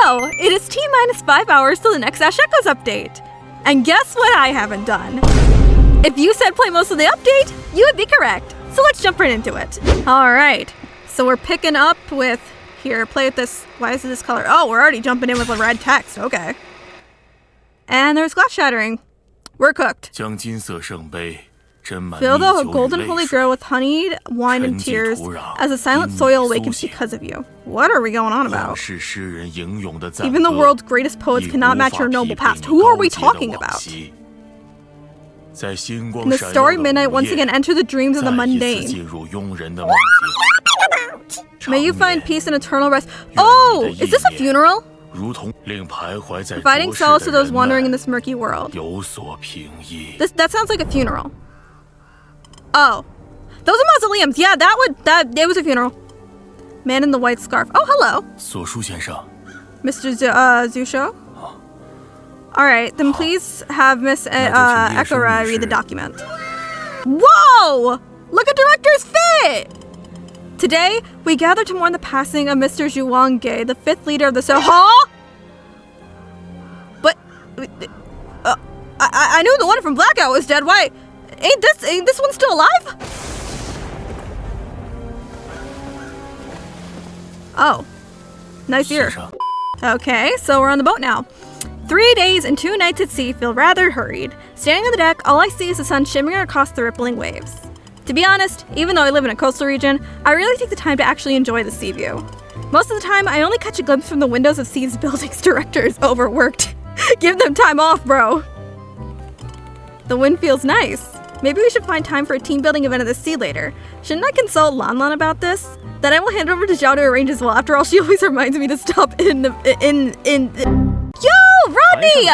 So, it is T-minus 5 hours till the next Ash Echoes update. And guess what I haven't done? If you said play most of the update, you would be correct. So let's jump right into it. Alright, so we're picking up with... Here, play with this. Why is it this color? Oh, we're already jumping in with the red text. Okay. And there's glass shattering. We're cooked. Fill the golden holy grail with honeyed wine and tears as a silent soil awakens because of you. What are we going on about? Even the world's greatest poets cannot match your noble past. Who are we talking about? In the story, Midnight once again enter the dreams of the mundane. May you find peace and eternal rest. Oh, is this a funeral? Providing solace to those wandering in this murky world. That sounds like a funeral. Oh, those are mausoleums. Yeah, it was a funeral. Man in the white scarf. Oh, hello. Mr. Zusho? Alright, then please have Miss Ekura read the document. Whoa! Look at Director's fit! Today, we gather to mourn the passing of Mr. Xuan Ge, the 5th leader of the Huh? But... I knew the one from Blackout was dead. Why? Ain't this one still alive? Oh. Nice ear. Okay, so we're on the boat now. 3 days and 2 nights at sea feel rather hurried. Standing on the deck, all I see is the sun shimmering across the rippling waves. To be honest, even though I live in a coastal region, I really take the time to actually enjoy the sea view. Most of the time, I only catch a glimpse from the windows of Sea's buildings. Director is overworked. Give them time off, bro. The wind feels nice. Maybe we should find time for a team building event at the sea later. Shouldn't I consult Lan Lan about this? Then I will hand it over to Zhao to arrange as well. After all, she always reminds me to stop in. Yo, Rodney!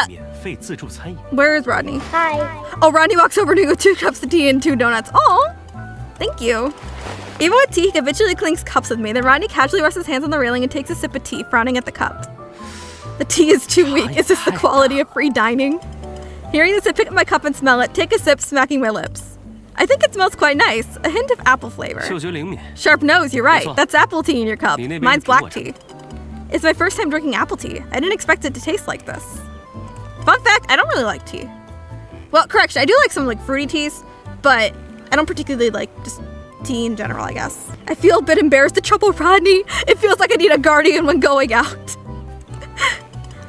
Where is Rodney? Hi. Oh, Rodney walks over to me with 2 cups of tea and 2 donuts. Oh, thank you. Even with tea, he habitually clinks cups with me. Then Rodney casually rests his hands on the railing and takes a sip of tea, frowning at the cup. The tea is too weak. Is this the quality of free dining? Hearing this, I pick up my cup and smell it, take a sip, smacking my lips. I think it smells quite nice. A hint of apple flavor. Sharp nose, you're right. That's apple tea in your cup. Mine's black tea. It's my first time drinking apple tea. I didn't expect it to taste like this. Fun fact, I don't really like tea. Well, correction, I do like some fruity teas, but I don't particularly like just tea in general, I guess. I feel a bit embarrassed to trouble Rodney. It feels like I need a guardian when going out.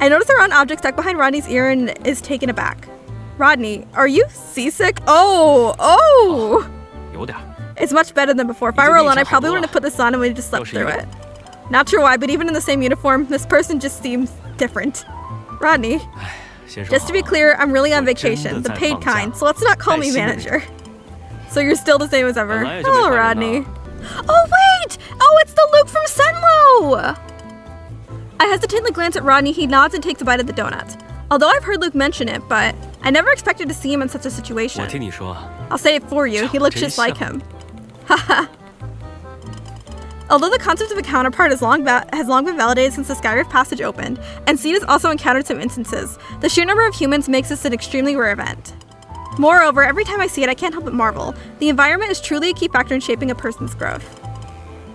I notice a round object stuck behind Rodney's ear and is taken aback. Rodney, are you seasick? Oh! It's much better than before. If I were alone, I probably wouldn't have put this on and we'd just slept through it. Not sure why, but even in the same uniform, this person just seems different. Rodney. Just to be clear, I'm really on vacation, the paid kind, so let's not call me manager. So you're still the same as ever. Hello, Rodney. Oh, wait! Oh, it's the Luke from Senlo! I hesitantly glance at Rodney. He nods and takes a bite of the donut. Although I've heard Luke mention it, but I never expected to see him in such a situation. I'll say it for you, he looks just like him. Haha. Although the concept of a counterpart has long been validated since the Skyrift Passage opened, and Seed has also encountered some instances, the sheer number of humans makes this an extremely rare event. Moreover, every time I see it, I can't help but marvel. The environment is truly a key factor in shaping a person's growth.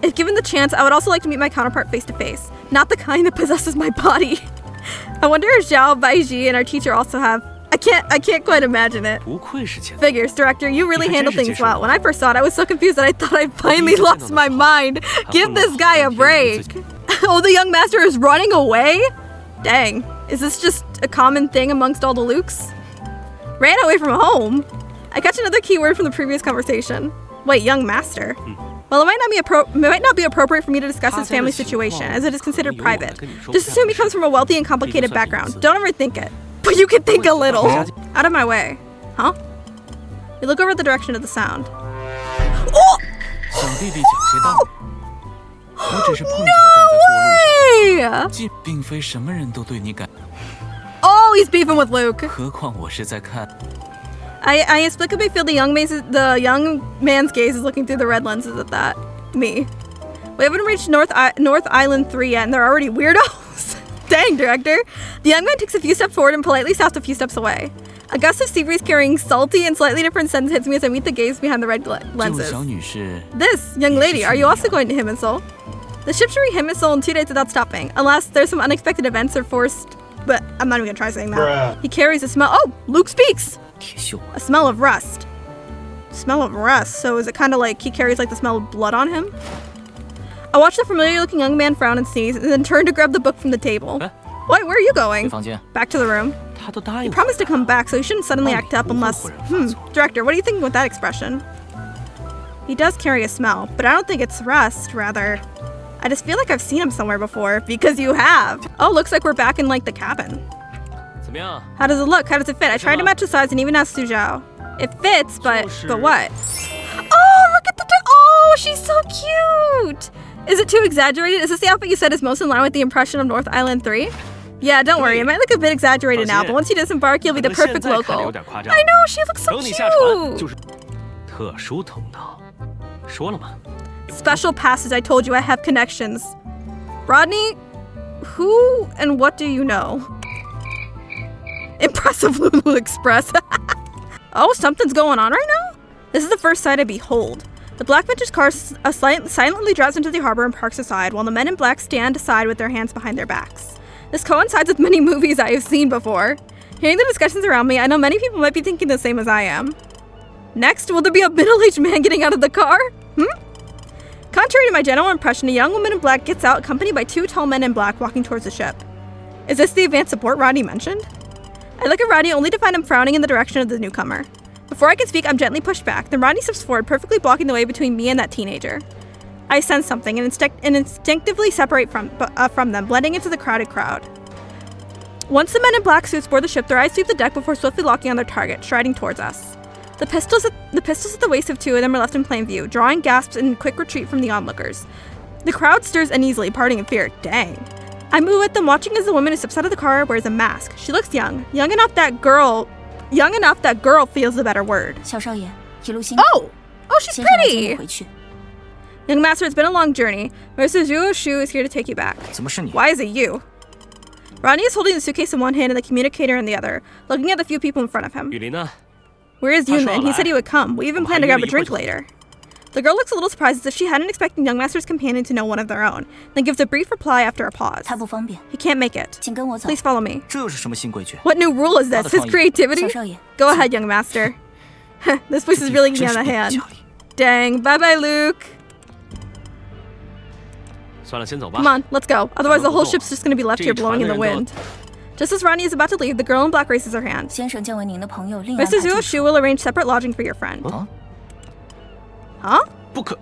If given the chance, I would also like to meet my counterpart face to face, not the kind that possesses my body. I wonder if Zhao, Baiji, and our teacher also have. I can't quite imagine it. Figures, director, you really handle things well. When I first saw it, I was so confused that I thought I finally lost my mind. Give this guy a break. Oh, the young master is running away? Dang, is this just a common thing amongst all the Lukes? Ran away from home? I catch another keyword from the previous conversation. Wait, young master. Well, it might not be appropriate for me to discuss his family situation, as it is considered private. Just assume he comes from a wealthy and complicated background. Don't overthink it. But you can think a little. Out of my way. Huh? We look over at the direction of the sound. Oh! No way! Oh, he's beefing with Luke. I inexplicably feel the young man's gaze is looking through the red lenses at that. Me. We haven't reached North Island 3 yet, and they're already weirdos. Dang, director. The young man takes a few steps forward and politely stops a few steps away. A gust of sea breeze carrying salty and slightly different scents hits me as I meet the gaze behind the red lenses. This, young lady, are you also going to Himmelsol? The ship should reach him his soul in 2 days without stopping, unless there's some unexpected events or forced, but I'm not even gonna try saying that. Bruh. He carries a smell. Oh, Luke speaks! 铁锈。 A smell of rust. Smell of rust. So is it kind of like he carries like the smell of blood on him? I watched the familiar looking young man frown and sneeze, and then turn to grab the book from the table. What? Where are you going? 房间。 Back to the room. 他都答应 You 我 promised to come back, so you shouldn't suddenly act up unless... Director, what are you thinking with that expression? He does carry a smell, but I don't think it's rust, rather. I just feel like I've seen him somewhere before, because you have. Oh, looks like we're back in, like, the cabin. 怎么样？ How does it look? How does it fit? I tried to match the size and even asked Su Zhao. It fits, but what? Oh, look at the... Oh, she's so cute! Is it too exaggerated? Is this the outfit you said is most in line with the impression of North Island 3? Yeah, don't worry. It might look a bit exaggerated now, but once you disembark, you'll be the perfect local. I know, she looks so cute! 特殊通道，说了吗？ Special passes, I told you I have connections. Rodney, who and what do you know? Impressive Lulu Express. Oh, something's going on right now? This is the first sight I behold. The black vintage car silently drives into the harbor and parks aside, while the men in black stand aside with their hands behind their backs. This coincides with many movies I have seen before. Hearing the discussions around me, I know many people might be thinking the same as I am. Next, will there be a middle-aged man getting out of the car? Contrary to my general impression, a young woman in black gets out, accompanied by 2 tall men in black walking towards the ship. Is this the advanced support Rodney mentioned? I look at Rodney only to find him frowning in the direction of the newcomer. Before I can speak, I'm gently pushed back. Then Rodney steps forward, perfectly blocking the way between me and that teenager. I sense something and instinctively separate from them, blending into the crowded crowd. Once the men in black suits board the ship, their eyes sweep the deck before swiftly locking on their target, striding towards us. The pistols at the waist of 2 of them are left in plain view, drawing gasps in quick retreat from the onlookers. The crowd stirs uneasily, parting in fear. Dang. I move with them, watching as the woman who steps out of the car wears a mask. She looks young enough that girl feels the better word. 小少爷，一路辛苦。 Oh, she's 先生来接你 pretty. 回去。 Young master, it's been a long journey. Mr. Zhuo Shu is here to take you back. 怎么是你？ Why is it you? Rodney is holding the suitcase in one hand and the communicator in the other, looking at the few people in front of him. 雨林呢？ Where is Yunlin? He said he would come. We even planned to grab a drink later. The girl looks a little surprised as if she hadn't expected young master's companion to know one of their own, then gives a brief reply after a pause. 他不方便， He can't make it. 请跟我走。 Please follow me. 这又是什么新规矩？ What new rule is this? His creativity? 小少爷， Go ahead, young master. This place is really getting out of hand. Dang. Bye-bye, Luke. 算了，先走吧。 Come on, let's go. Otherwise, the whole ship's just gonna be left here blowing in the wind. Just as Rodney is about to leave, the girl in black raises her hand. 先生将为您的朋友另安排 Mr. 住 Zhuo 处。 Shu will arrange separate lodging for your friend. 啊？ Huh? 不可，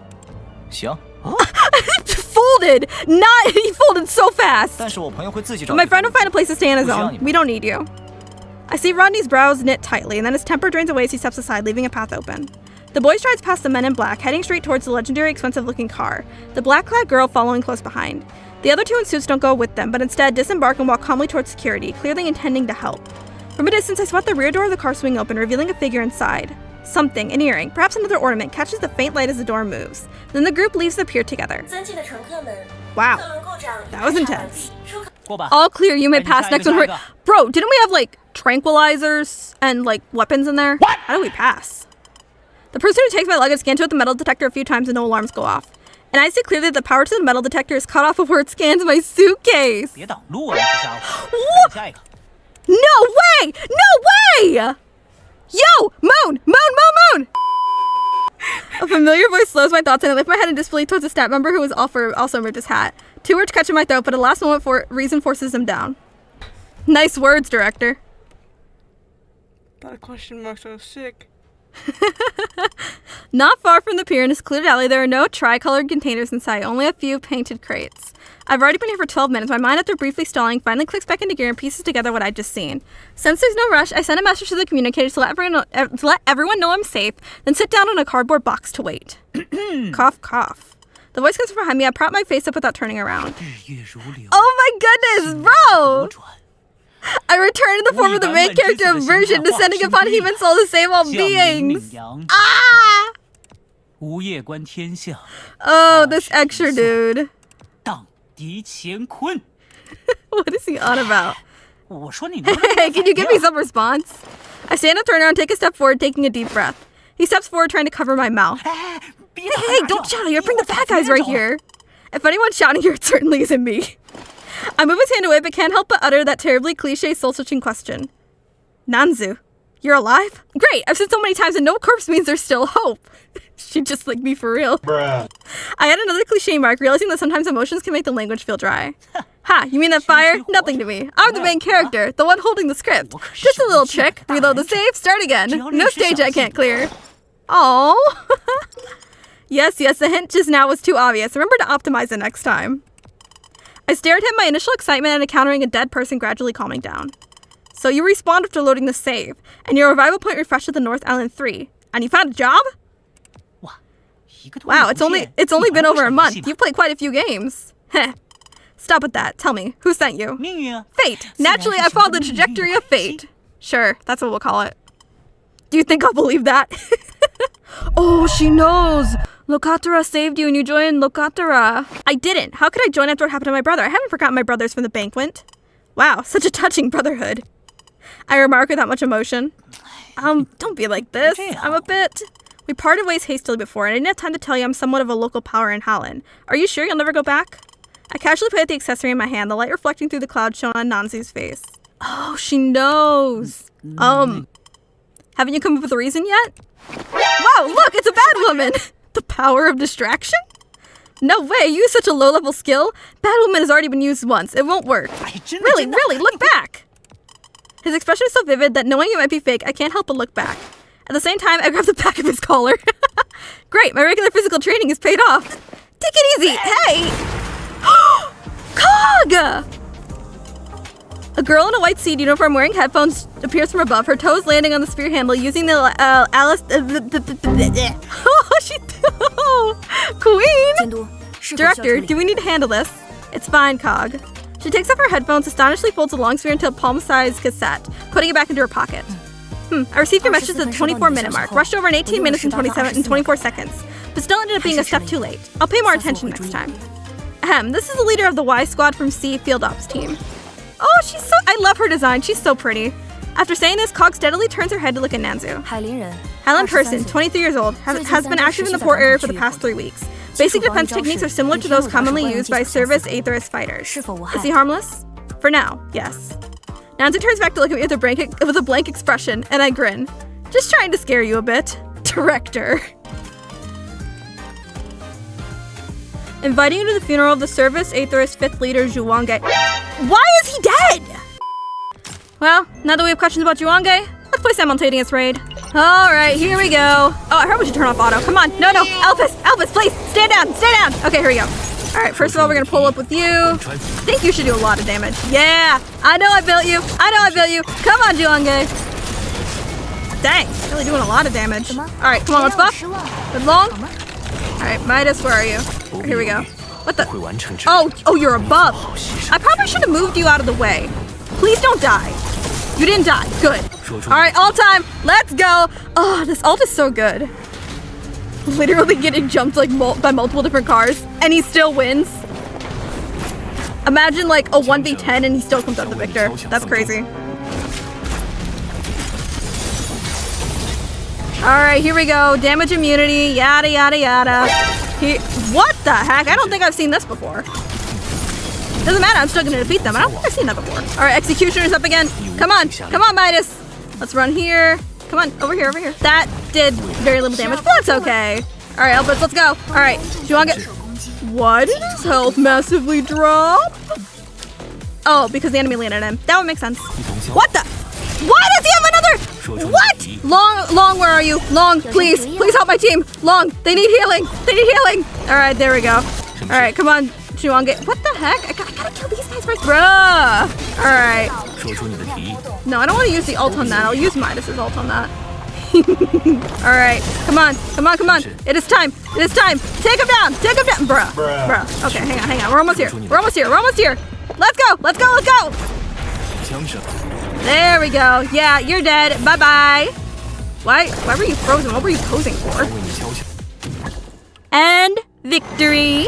行。 Folded! He folded so fast! 但是我朋友会自己找。 My friend will find a place to stay on his own. We don't need you. I see Rodney's brows knit tightly, and then his temper drains away as he steps aside, leaving a path open. The boy strides past the men in black, heading straight towards the legendary expensive-looking car, the black-clad girl following close behind. The other 2 in suits don't go with them, but instead disembark and walk calmly towards security, clearly intending to help. From a distance, I spot the rear door of the car swing open, revealing a figure inside. Something, an earring, perhaps another ornament, catches the faint light as the door moves. Then the group leaves the pier together. Wow, that was intense. 过吧。 All clear, you may pass. Next one. Bro, didn't we have, like, tranquilizers and, like, weapons in there? What? How do we pass? The person who takes my luggage scans with the metal detector a few times and no alarms go off. And I see clearly that the power to the metal detector is cut off before it scans my suitcase. 别挡路啊，这家伙！下一个。 No way! No way! Yo! Moon! Moon! A familiar voice slows my thoughts and I lift my head in disbelief towards a staff member who was also removed his hat. 2 words catch in my throat, but a last moment reason forces him down. Nice words, director. That a question mark, so sick. Not far from the pier in a secluded alley, there are no tri-colored containers in sight, only a few painted crates. I've already been here for 12 minutes. My mind, after briefly stalling, finally clicks back into gear and pieces together what I'd just seen. Since there's no rush, I send a message to the communicator to let everyone know I'm safe, then sit down on a cardboard box to wait. Cough, cough. The voice comes from behind me. I prop my face up without turning around. Oh my goodness, bro! I return to the form of the main character of version, descending upon human soul to save all beings. Ah! Oh, this extra dude. What is he on about? Hey, can you give me some response? I stand up, turn around, take a step forward, taking a deep breath. He steps forward, trying to cover my mouth. Hey, don't shout! You're bringing the bad guys right here. If anyone's shouting here, it certainly isn't me. I move his hand away, but can't help but utter that terribly cliche soul-searching question. Nanzu, you're alive? Great, I've said so many times that no corpse means there's still hope. She'd just like me for real. Bruh. I had another cliche mark, realizing that sometimes emotions can make the language feel dry. Ha, you mean that fire? Nothing to me. I'm the main character, the one holding the script. Just a little trick. Reload the save, start again. No stage I can't clear. Aww. Yes, the hint just now was too obvious. Remember to optimize it next time. I stared at him, my initial excitement at encountering a dead person gradually calming down. So you respawned after loading the save, and your revival point refreshed at the North Island 3. And you found a job? Wow, it's only been over a month. You've played quite a few games. Heh. Stop with that. Tell me, who sent you? Fate. Naturally, I followed the trajectory of fate. Sure, that's what we'll call it. Do you think I'll believe that? Oh, she knows. Locatora saved you and you joined Locatora. I didn't. How could I join after what happened to my brother? I haven't forgotten my brothers from the banquet. Wow, such a touching brotherhood. I remark with that much emotion. Don't be like this. I'm a bit... We parted ways hastily before, and I didn't have time to tell you I'm somewhat of a local power in Holland. Are you sure you'll never go back? I casually put the accessory in my hand, the light reflecting through the cloud shone on Nanzu's face. Oh, she knows. Haven't you come up with a reason yet? Wow, look, it's a bad woman. The power of distraction? No way, you use such a low-level skill? Bad woman has already been used once. It won't work. Really, look back. His expression is so vivid that knowing it might be fake, I can't help but look back. At the same time, I grab the back of his collar. Great, my regular physical training is paid off. Take it easy. Hey! Cog! A girl in a white seed uniform wearing headphones appears from above, her toes landing on the spear handle using the Alice... Queen! Director, do we need to handle this? It's fine, Cog. She takes off her headphones, astonishingly folds a long spear into a palm-sized cassette, putting it back into her pocket. I received your message at the 24-minute mark, rushed over in 18 minutes and 24 seconds, but still ended up being a step too late. I'll pay more attention next time. This is the leader of the Y Squad from C Field Ops team. Oh, I love her design, she's so pretty. After saying this, Cog steadily turns her head to look at Nanzu. Highland person, 23 years old, has been active in the port area for the past 3 weeks. Basic defense techniques are similar to those commonly used by service Aetherist fighters. Is he harmless? For now, yes. Nanzu turns back to look at me with a blank expression, and I grin. Just trying to scare you a bit. Director. Inviting you to the funeral of the service Aetherist 5th leader Xuan Ge. Why is he dead? Well, now that we have questions about Xuan Ge, let's play simultaneous raid. Alright, here we go. Oh, I heard we should turn off auto. Come on. No. Elvis, please. Stand down. Okay, here we go. Alright, first of all, we're gonna pull up with you. I think you should do a lot of damage. Yeah, I know I built you. Come on, Xuan Ge. Dang, really doing a lot of damage. Alright, come on, let's buff. Good long. Alright, Midas, where are you? Right, here we go. What the? Oh, you're above. I probably should have moved you out of the way. Please don't die. You didn't die. Good. Alright, all time. Let's go. Oh, this ult is so good. Literally getting jumped like by multiple different cars, and he still wins. Imagine like a 1v10 and he still comes out the victor. That's crazy. Alright, here we go. Damage immunity, yada yada yada. What the heck? I don't think I've seen this before. Doesn't matter, I'm still gonna defeat them. I don't think I've seen that before. Alright, Executioner's up again. Come on, Midas. Let's run here. Come on, over here. That did very little damage, but that's okay. Alright, Elvis, let's go. Alright, Xuan Ge. Why did his health massively drop? Oh, because the enemy landed him. That would make sense. What the? Why does he have another? What? Long, where are you? Long, please help my team. Long, they need healing. Alright, there we go. Alright, come on, Xuan Ge. What the heck? I gotta kill these guys first. Bruh. Alright. No, I don't want to use the ult on that. I'll use Midas's ult on that. Alright, come on. It is time. Take him down. Bruh. Okay, hang on. We're almost here. Let's go. There we go. Yeah, you're dead. Bye-bye. Why were you frozen? What were you posing for? And victory.